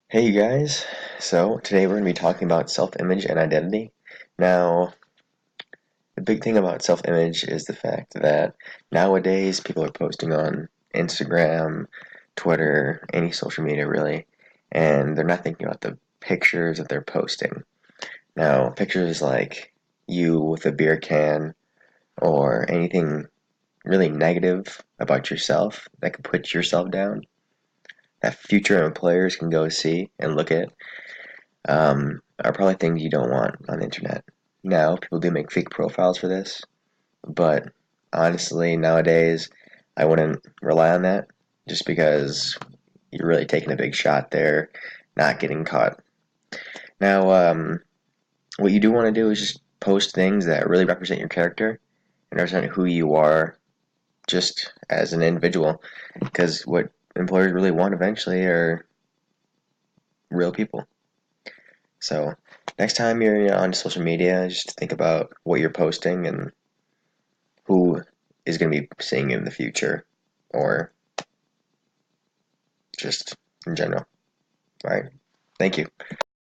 Hey you guys, so today we're going to be talking about self-image and identity. Now, the big thing about self-image is the fact that nowadays people are posting on Instagram, Twitter, any social media really, and they're not thinking about the pictures that they're posting. Now, pictures like you with a beer can or anything really negative about yourself that could put yourself down, that future employers can go see and look at are probably things you don't want on the internet. Now, people do make fake profiles for this, but honestly, nowadays, I wouldn't rely on that just because you're really taking a big shot there, not getting caught. Now, what you do want to do is just post things that really represent your character and represent who you are just as an individual, because what employers really want eventually are real people. So next time you're on social media, just think about what you're posting and who is going to be seeing you in the future, or just in general. All right. Thank you.